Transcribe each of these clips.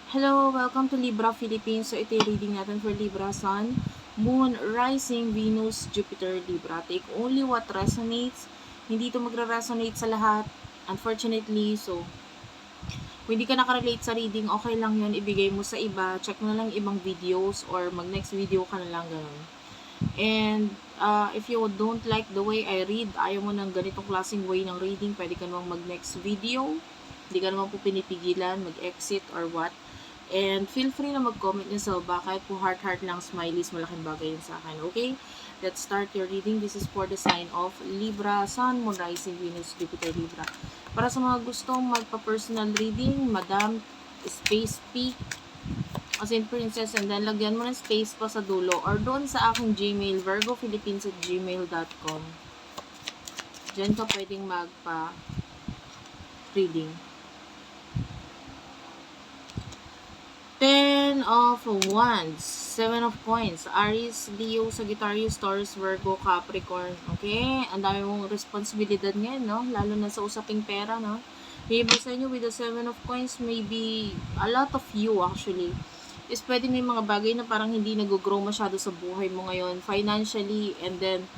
Hello, welcome to Libra Philippines. So, ito yung reading natin for Libra Sun, Moon, Rising, Venus, Jupiter, Libra. Take only what resonates. Hindi ito magre-resonate sa lahat, unfortunately. So, kung hindi ka nakarelate sa reading, okay lang yun. Ibigay mo sa iba. Check mo na lang ibang videos or mag-next video ka na lang, ganun. And if you don't like the way I read, ayaw mo ng ganitong klaseng way ng reading, pwede ka namang mag-next video. Hindi ka naman po pinipigilan, mag-exit or what. And feel free na mag-comment nyo sa baba. Kahit po heart-heart lang, smileys, malaking bagay yun sa akin. Okay? Let's start your reading. This is for the sign of Libra, Sun, Moon, Rising, Venus, Jupiter, Libra. Para sa mga gustong magpa-personal reading, Madam, Space P, as in Princess, and then lagyan mo ng space pa sa dulo. Or doon sa aking Gmail, virgophilippines@gmail.com. Diyan ka pwedeng magpa-reading. 10 of Wands, 7 of Coins, Aries, Leo, Sagittarius, Taurus, Virgo, Capricorn. Okay? Ang dami mong responsibilidad ngayon, no? Lalo na sa usaping pera, no? Maybe sa inyo with the 7 of Coins, maybe a lot of you actually is pwede may mga bagay na parang hindi nag-grow masyado sa buhay mo ngayon financially, and then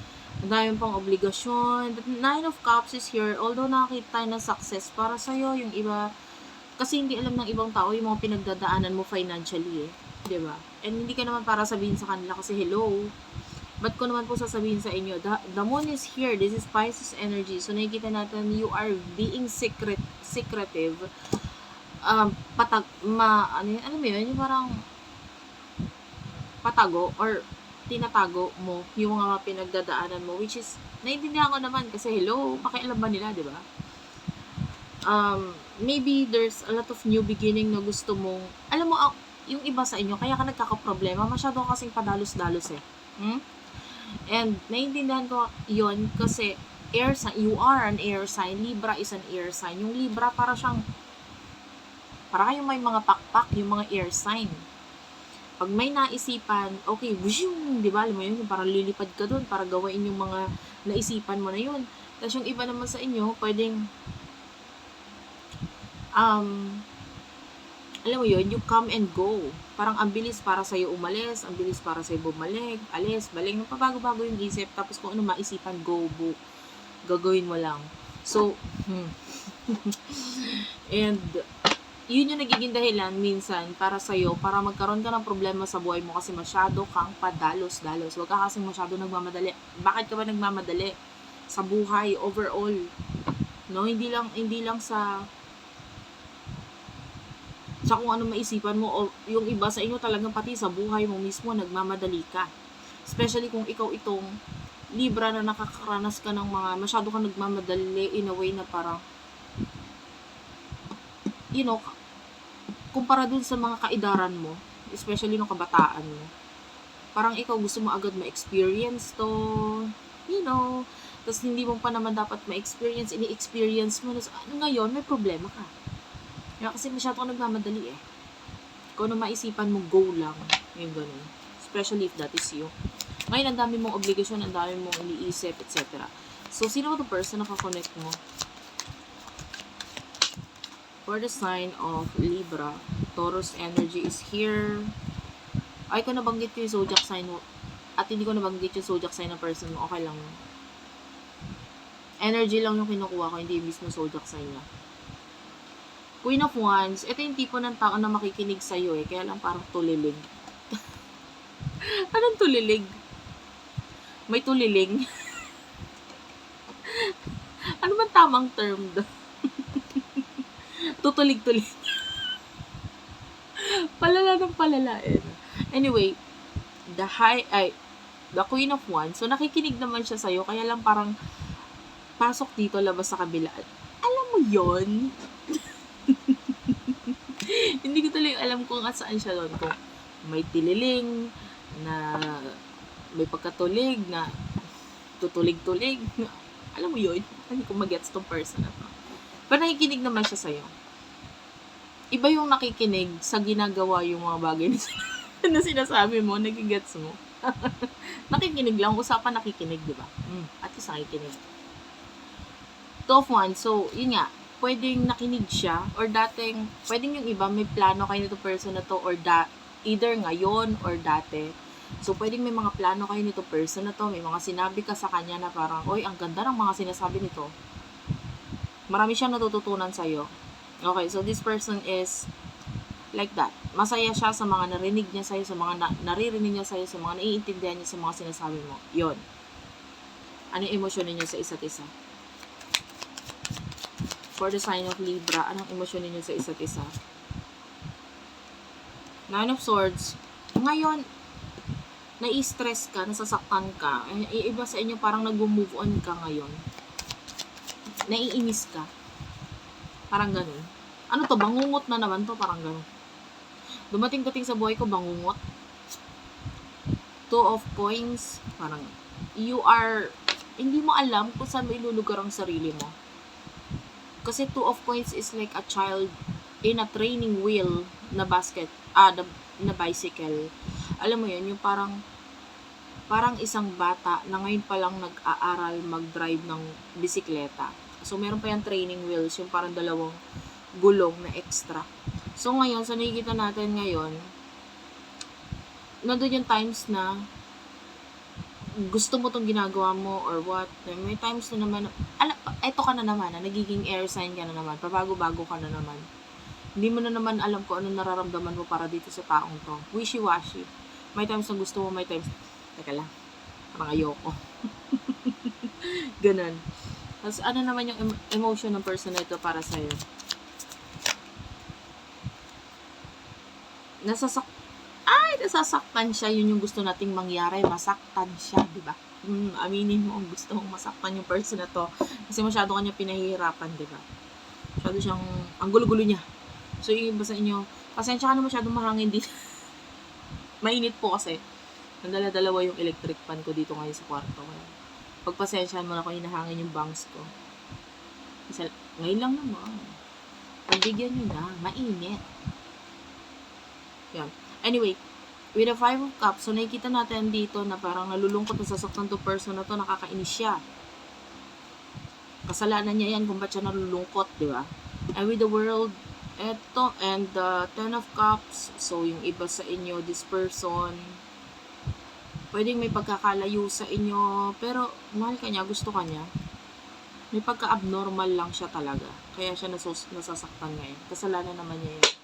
ang dami pang obligasyon. The 9 of Cups is here. Although nakakita tayo ng success para sa'yo, yung iba kasi hindi alam ng ibang tao yung mga pinagdadaanan mo financially eh. 'Di ba? And hindi ka naman para sabihin sa kanila kasi hello. Ba't ko naman po sasabihin sa inyo? The moon is here. This is Pisces energy. So nakikita natin you are being secretive. Ano mo yun? Yung parang patago or tinatago mo yung mga pinagdadaanan mo, which is naiintindihan ko naman kasi hello, pakialam ba nila, 'di ba? Maybe there's a lot of new beginning na gusto mong, alam mo, yung iba sa inyo, kaya ka nagkakaproblema, masyado kasing padalos-dalos eh. And naiintindihan ko yon kasi air sign, you are an air sign, Libra is an air sign. Yung Libra para kayong may mga pakpak, yung mga air sign. Pag may naisipan, okay, wishing, di ba, alam mo yun, parang lilipad ka dun para gawain yung mga naisipan mo na yun. Tapos yung iba naman sa inyo, pwedeng alam mo yun, you come and go. Parang ang bilis para sa'yo umalis, ang bilis para sa'yo bumalik, alis, balik, pabago-bago yung isip, tapos kung ano maisipan, go, book, gagawin mo lang. So, and yun yung nagiging dahilan minsan para sa'yo, para magkaroon ka ng problema sa buhay mo kasi masyado kang padalos-dalos. Huwag ka kasing masyado nagmamadali. Bakit ka ba nagmamadali? Sa buhay, overall. No, hindi lang sa kung ano maisipan mo, o yung iba sa inyo talagang pati sa buhay mo mismo nagmamadali ka. Especially kung ikaw itong Libra na nakakaranas ka ng mga masyado kang nagmamadali in a way na parang kumpara dun sa mga kaidaran mo, especially nung kabataan mo, parang ikaw gusto mo agad ma-experience to, tapos hindi mo pa naman dapat ma-experience, ini-experience mo, tapos ngayon may problema ka. Kasi masyado ka nagmamadali eh. Kung ano maisipan mo, go lang. Yung ganun. Especially if that is you. Ngayon, ang dami mong obligasyon, ang dami mong iniisip, etc. So, sino ba the person na kakonect mo? For the sign of Libra, Taurus energy is here. Ay, kung nabanggit ko yung zodiac sign mo, at hindi ko nabanggit yung zodiac sign ng person mo, okay lang. Energy lang yung kinukuha ko, hindi mismo zodiac sign niya. Queen of Wands, ito yung tipo ng tao na makikinig sa'yo eh, kaya lang parang tulilig. Anong tulilig? May tuliling? Ano man tamang term doon? Tutulig-tulig. Palala ng palala eh. Anyway, the Queen of Wands, so nakikinig naman siya sa'yo, kaya lang parang pasok dito, labas sa kabila. Alam mo yon? Hindi ko tuloy alam kung saan siya doon. Kung may tililing, na may pagkatulig, na tutulig-tulig. Alam mo yun? Hindi ko mag-gets tong person na to. Pero nakikinig naman siya sa'yo. Iba yung nakikinig sa ginagawa yung mga bagay na sinasabi mo, nagigets mo. Nakikinig lang. Usapan nakikinig, di ba? At least nakikinig. 2 of Wands. So, yun nga. pwedeng nakinig siya, or pwedeng yung iba, may plano kayo nito person na to, or either ngayon, or dati. So, pwedeng may mga plano kayo nito person na to, may mga sinabi ka sa kanya na parang, oy, ang ganda ng mga sinasabi nito. Marami siyang natututunan sa'yo. Okay, so this person is like that. Masaya siya sa mga narinig niya sa'yo, sa mga naririnig niya sa'yo, sa mga naiintindihan niya sa mga sinasabi mo. Yon. Ano yung emosyon ninyo sa isa't isa? For the sign of Libra, anong emosyon ninyo sa isa't isa? Nine of Swords. Ngayon, nai-stress ka, nasasaktan ka. Iba sa inyo, parang nag-move on ka ngayon. Naiinis ka. Parang ganun. Ano to? Bangungot na naman to. Parang ganun. Dumating-dating sa buhay ko, bangungot. Two of Coins. Parang, hindi mo alam kung saan mo ilulugar ang sarili mo. Kasi Two of Coins is like a child in a training wheel na na bicycle. Alam mo yun, yung parang isang bata na ngayon pa lang nag-aaral mag-drive ng bisikleta. So, meron pa yung training wheels, yung parang dalawang gulong na extra. So, ngayon, sa nakikita natin ngayon, nandun yung times na gusto mo tong ginagawa mo or what. May times na naman, eto ka na naman, nagiging air sign ka na naman, pabago-bago ka na naman. Hindi mo na naman alam kung ano nararamdaman mo para dito sa taong to. Wishy-washy. May times na gusto mo, may times, teka lang, parang ayoko. Ganun. Tapos, ano naman yung emotion ng person na ito para sa'yo? Nasasaktan siya, yun yung gusto nating mangyari, masaktan siya, di ba? Aminin mo, gusto mong masaktan yung person na to kasi masyado kanya pinahihirapan, di ba? Masyado siyang, ang gulo-gulo niya. So, yung iba sa inyo, pasensya ka na masyadong mahangin dito. Mainit po kasi. Nandala-dalawa yung electric fan ko dito ngayon sa kwarto. Pagpasensyahan mo na kung hinahangin yung bangs ko. Kasi, ngayon lang naman. Pagbigyan nyo na, mainit. Yan. Anyway, with the 5 of Cups, so nakikita natin dito na parang nalulungkot na sasaktan to person na to, nakakainis siya. Kasalanan niya yan kung ba't siya nalulungkot, di ba? And with the World, eto, and the 10 of Cups, so yung iba sa inyo, this person, pwedeng may pagkakalayo sa inyo, pero mahal ka niya, gusto ka niya. May pagka-abnormal lang siya talaga. Kaya siya nasasaktan ngayon. Kasalanan naman niya yun.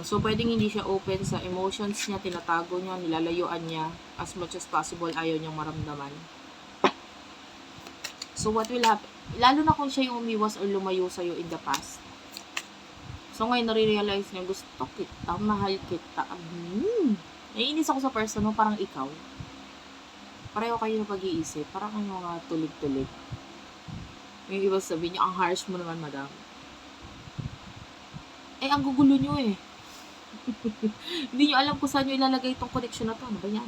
So, pwedeng hindi siya open sa emotions niya, tinatago niya, nilalayuan niya, as much as possible, ayaw niyang maramdaman. So, what will happen? Lalo na kung siya yung umiwas or lumayo sa'yo in the past. So, ngayon, nare-realize niya, gusto kita, mahal kita. Naiinis ako sa person mo, parang ikaw. Pareho kayo ng pag-iisip, parang kayo mga tulig-tulig. Yung iba sabihin niya, ang harsh mo naman, madam. Ang gugulo niyo eh. Hindi nyo alam kung saan nyo ilalagay itong connection na to. Ano ba yan?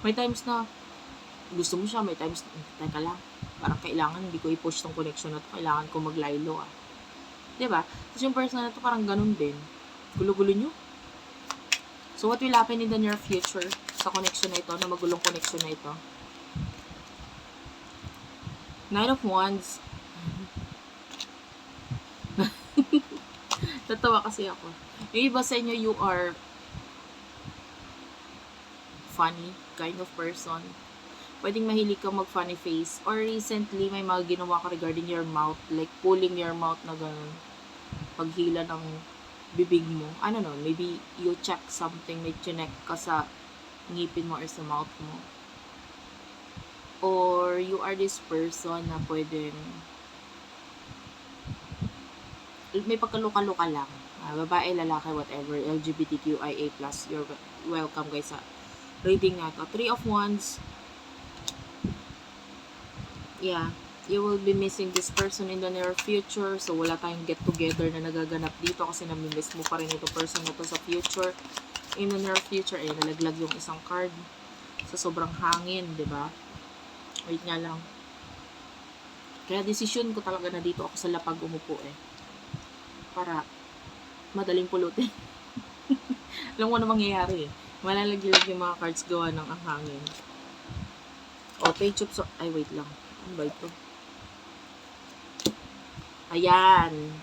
May times na gusto mo siya, may times na, teka lang, parang kailangan, hindi ko i-push tong connection na to. Kailangan ko maglaylo ah. Diba? Tapos yung person na to parang ganun din. Gulo-gulo nyo. So what will happen in the near future sa connection na ito, na magulong connection na ito? Nine of Wands. Tatawa kasi ako. Yung iba sa inyo, you are funny kind of person. Pwedeng mahilig ka mag-funny face. Or recently, may mga ginawa ka regarding your mouth. Like, pulling your mouth na gano'n. Paghila ng bibig mo. I don't know, maybe you check something, may chinek ka sa ngipin mo or sa mouth mo. Or you are this person na pwedeng may pagkaluka-luka lang. Babae, lalaki, whatever, LGBTQIA+, you're welcome guys sa reading na to. 3 of Wands. Yeah, you will be missing this person in the near future. So, wala tayong get-together na nagaganap dito kasi namimiss mo pa rin ito person na to sa future. In the near future, nalaglag yung isang card sa sobrang hangin, di ba? Wait nga lang. Kaya decision ko talaga na dito ako sa lapag umupo para madaling pulutin. Alam ko na mangyayari Malalaglag yung mga cards gawa ng ang hangin. Page of ay wait lang. Ano ba ito? Ayan.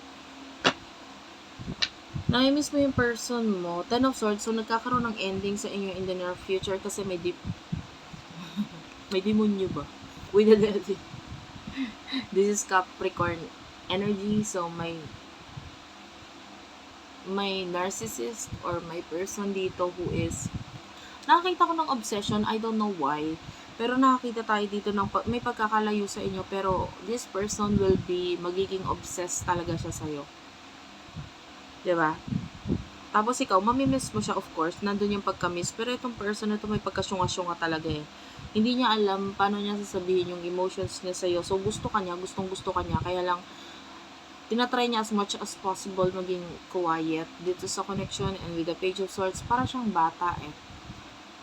Nami-miss mo yung person mo. Ten of Swords, so nagkakaroon ng ending sa inyo in the near future kasi may may demonyo ba? With the devil. This is Capricorn energy, so may narcissist or may person dito who is nakakita ko ng obsession, I don't know why. Pero nakakita tayo dito ng may pagkakalayo sa inyo, pero this person will be magiging obsessed talaga siya sa'yo. Diba? Tapos ikaw, mamimiss mo siya of course, nandun yung pagka-miss, pero itong person na ito may pagkasyunga-syunga talaga eh. Hindi niya alam paano niya sasabihin yung emotions niya sa'yo. So gusto ka niya, gustong gusto ka niya, kaya lang tinatry niya as much as possible maging quiet dito sa connection. And with the Page of Swords, para siyang bata eh.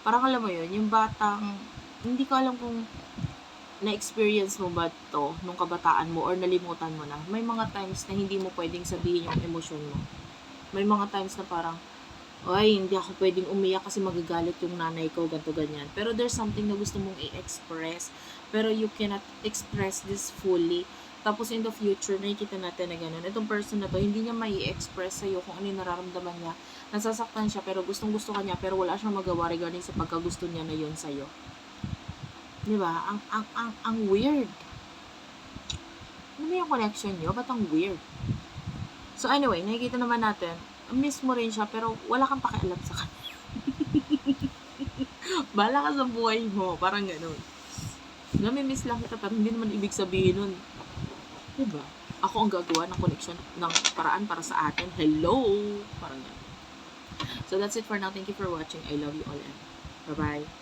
Parang alam mo yun, yung batang, hindi ko alam kung na-experience mo ba to nung kabataan mo or nalimutan mo na. May mga times na hindi mo pwedeng sabihin yung emosyon mo. May mga times na parang, ay, hindi ako pwedeng umiyak kasi magagalit yung nanay ko, ganto ganyan. Pero there's something na gusto mong i-express, pero you cannot express this fully. Tapos in the future, nakikita natin na gano'n. Itong person na to, hindi niya mai-express sa'yo kung ano yung nararamdaman niya. Nasasaktan siya, pero gustong-gusto ka niya, pero wala siyang magawa regarding sa pagkagusto niya na yun sa'yo. Diba? Ang weird. Ano ba yung connection niyo? Ba't ang weird? So anyway, nakikita naman natin, miss mo rin siya, pero wala kang pakialam sa kanya. Bahala ka sa buhay mo, parang gano'n. Nami-miss lang kita, pero hindi naman ibig sabihin nun, diba? Ako ang gagawa ng connection, ng paraan para sa atin. Hello! Parang gano'n. So that's it for now. Thank you for watching. I love you all and bye-bye.